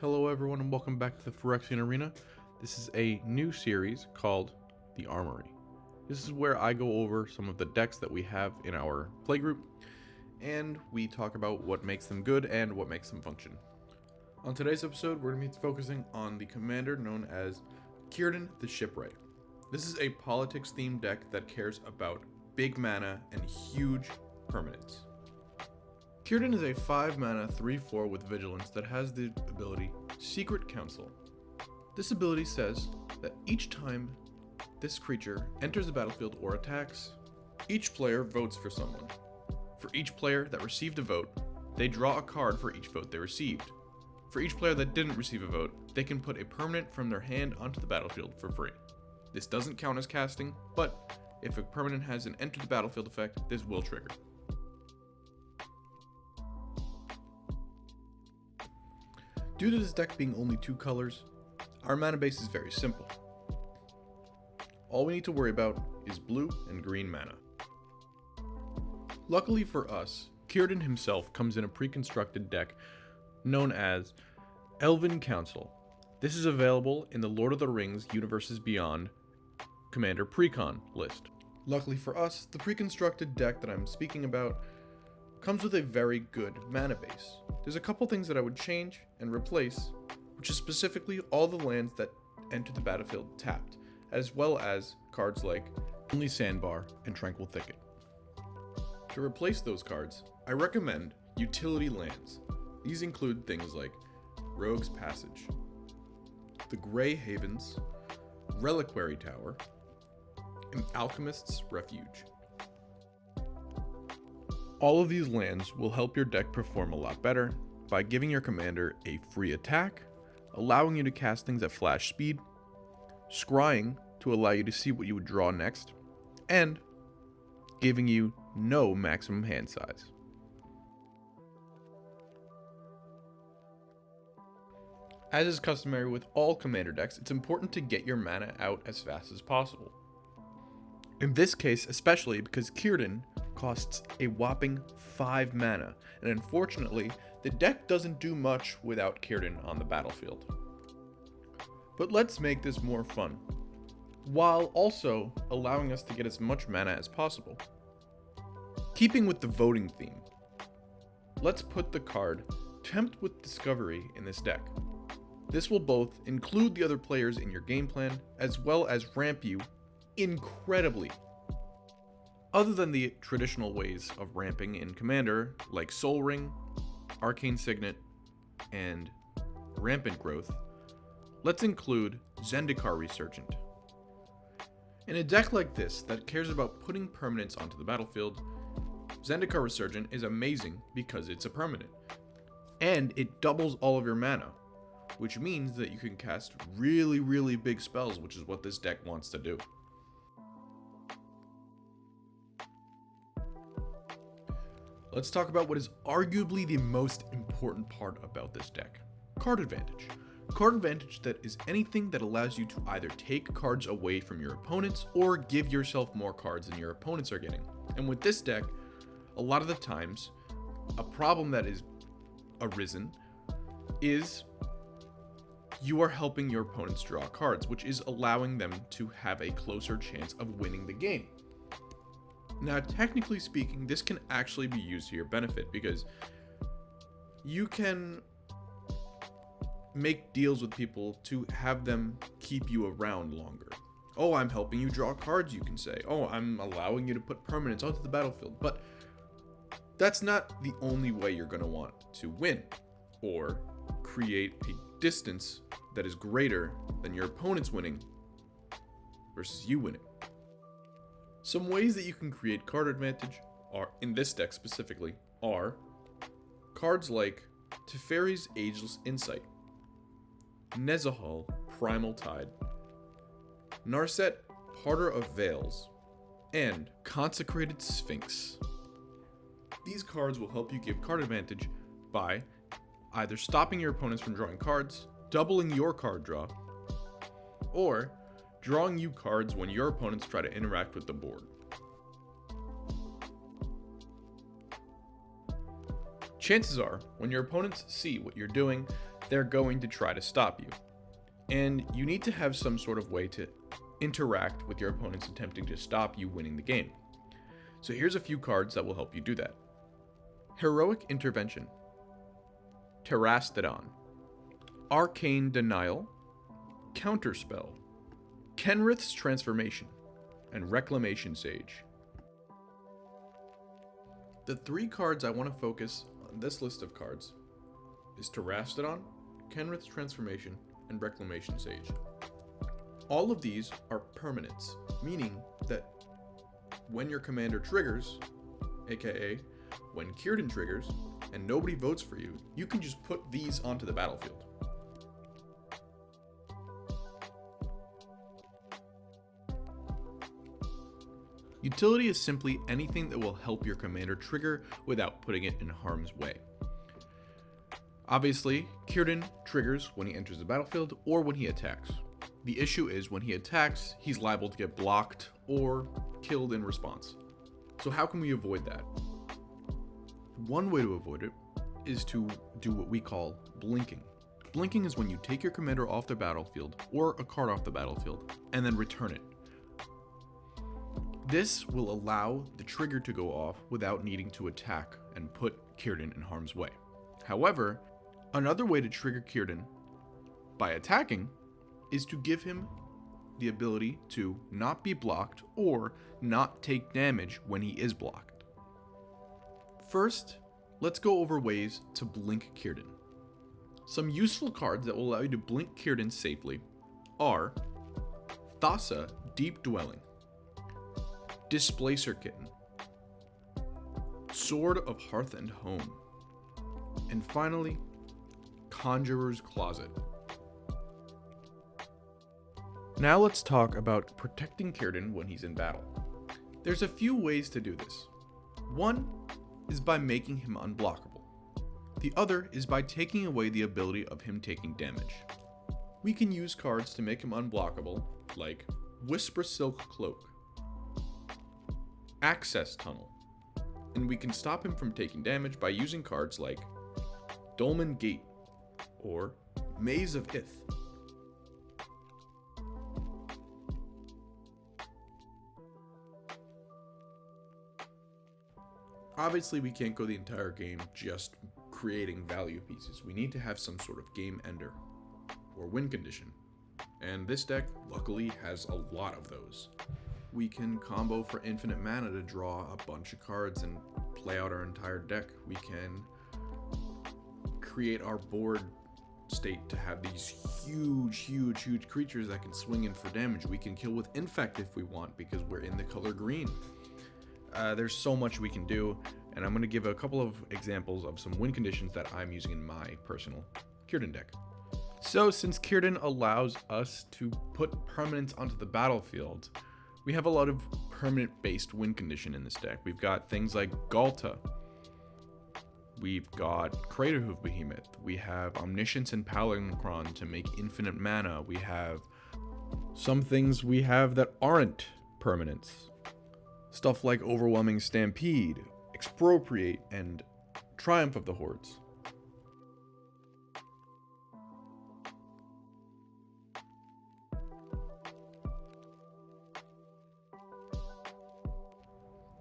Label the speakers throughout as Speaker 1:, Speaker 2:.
Speaker 1: Hello everyone and welcome back to the Phyrexian Arena. This is a new series called the Armory. This is where I go over some of the decks that we have in our playgroup, and we talk about what makes them good and what makes them function. On today's episode, we're going to be focusing on the commander known as Cirdan the Shipwright. This is a politics-themed deck that cares about big mana and huge permanents. Cirdan is a 5-mana 3/4 with Vigilance that has the ability Secret Council. This ability says that each time this creature enters the battlefield or attacks, each player votes for someone. For each player that received a vote, they draw a card for each vote they received. For each player that didn't receive a vote, they can put a permanent from their hand onto the battlefield for free. This doesn't count as casting, but if a permanent has an enter the battlefield effect, this will trigger. Due to this deck being only 2 colors, our mana base is very simple. All we need to worry about is blue and green mana. Luckily for us, Cirdan himself comes in a pre-constructed deck known as Elven Council. This is available in the Lord of the Rings Universes Beyond Commander Precon list. Luckily for us, the pre-constructed deck that I'm speaking about comes with a very good mana base. There's a couple things that I would change and replace, which is specifically all the lands that enter the battlefield tapped, as well as cards like Only Sandbar and Tranquil Thicket. To replace those cards, I recommend utility lands. These include things like Rogue's Passage, the Grey Havens, Reliquary Tower, and Alchemist's Refuge. All of these lands will help your deck perform a lot better by giving your commander a free attack, allowing you to cast things at flash speed, scrying to allow you to see what you would draw next, and giving you no maximum hand size. As is customary with all commander decks, it's important to get your mana out as fast as possible. In this case especially because Cirdan costs a whopping 5 mana, and unfortunately, the deck doesn't do much without Cirdan on the battlefield. But let's make this more fun, while also allowing us to get as much mana as possible. Keeping with the voting theme, let's put the card Tempt with Discovery in this deck. This will both include the other players in your game plan, as well as ramp you incredibly. Other than the traditional ways of ramping in Commander, like Soul Ring, Arcane Signet, and Rampant Growth, let's include Zendikar Resurgent. In a deck like this that cares about putting permanents onto the battlefield, Zendikar Resurgent is amazing because it's a permanent, and it doubles all of your mana, which means that you can cast really big spells, which is what this deck wants to do. Let's talk about what is arguably the most important part about this deck. Card advantage. Card advantage that is anything that allows you to either take cards away from your opponents or give yourself more cards than your opponents are getting. And with this deck, a lot of the times, a problem that is arisen is you are helping your opponents draw cards, which is allowing them to have a closer chance of winning the game. Now, technically speaking, this can actually be used to your benefit because you can make deals with people to have them keep you around longer. Oh, I'm helping you draw cards, you can say. Oh, I'm allowing you to put permanents onto the battlefield. But that's not the only way you're going to want to win or create a distance that is greater than your opponent's winning versus you winning. Some ways that you can create card advantage are, in this deck specifically, are cards like Teferi's Ageless Insight, Nezahal Primal Tide, Narset Parter of Veils, and Consecrated Sphinx. These cards will help you give card advantage by either stopping your opponents from drawing cards, doubling your card draw, or drawing you cards when your opponents try to interact with the board. Chances are, when your opponents see what you're doing, they're going to try to stop you. And you need to have some sort of way to interact with your opponents attempting to stop you winning the game. So here's a few cards that will help you do that. Heroic Intervention, Terastodon, Arcane Denial, Counterspell, Kenrith's Transformation, and Reclamation Sage. The 3 cards I want to focus on this list of cards is Terastodon, Kenrith's Transformation, and Reclamation Sage. All of these are permanents, meaning that when your commander triggers, aka when Cirdan triggers, and nobody votes for you, you can just put these onto the battlefield. Utility is simply anything that will help your commander trigger without putting it in harm's way. Obviously, Cirdan triggers when he enters the battlefield or when he attacks. The issue is when he attacks, he's liable to get blocked or killed in response. So how can we avoid that? One way to avoid it is to do what we call blinking. Blinking is when you take your commander off the battlefield or a card off the battlefield and then return it. This will allow the trigger to go off without needing to attack and put Cirdan in harm's way. However, another way to trigger Cirdan by attacking is to give him the ability to not be blocked or not take damage when he is blocked. First, let's go over ways to blink Cirdan. Some useful cards that will allow you to blink Cirdan safely are Thassa, Deep Dwelling, Displacer Kitten, Sword of Hearth and Home, and finally, Conjurer's Closet. Now let's talk about protecting Cirdan when he's in battle. There's a few ways to do this. One is by making him unblockable. The other is by taking away the ability of him taking damage. We can use cards to make him unblockable, like Whisper Silk Cloak, Access Tunnel, and we can stop him from taking damage by using cards like Dolmen Gate or Maze of Ith. Obviously, we can't go the entire game just creating value pieces. We need to have some sort of game ender or win condition, and this deck luckily has a lot of those. We can combo for infinite mana to draw a bunch of cards and play out our entire deck. We can create our board state to have these huge creatures that can swing in for damage. We can kill with Infect if we want because we're in the color green. There's so much we can do, and I'm going to give a couple of examples of some win conditions that I'm using in my personal Cirdan deck. So since Cirdan allows us to put permanents onto the battlefield, we have a lot of permanent-based win condition in this deck. We've got things like Galta. We've got Craterhoof Behemoth. We have Omniscience and Palinchron to make infinite mana. We have some things we have that aren't permanents. Stuff like Overwhelming Stampede, Expropriate, and Triumph of the Hordes.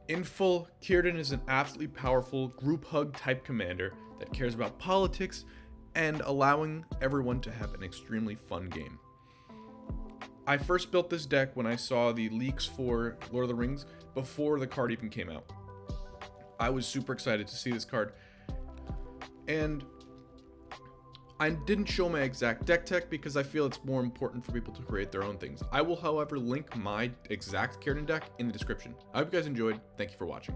Speaker 1: In full, Cirdan is an absolutely powerful group hug type commander that cares about politics and allowing everyone to have an extremely fun game. I first built this deck when I saw the leaks for Lord of the Rings before the card even came out. I was super excited to see this card, and I didn't show my exact deck tech because I feel it's more important for people to create their own things. I will, however, link my exact Cirdan deck in the description. I hope you guys enjoyed. Thank you for watching.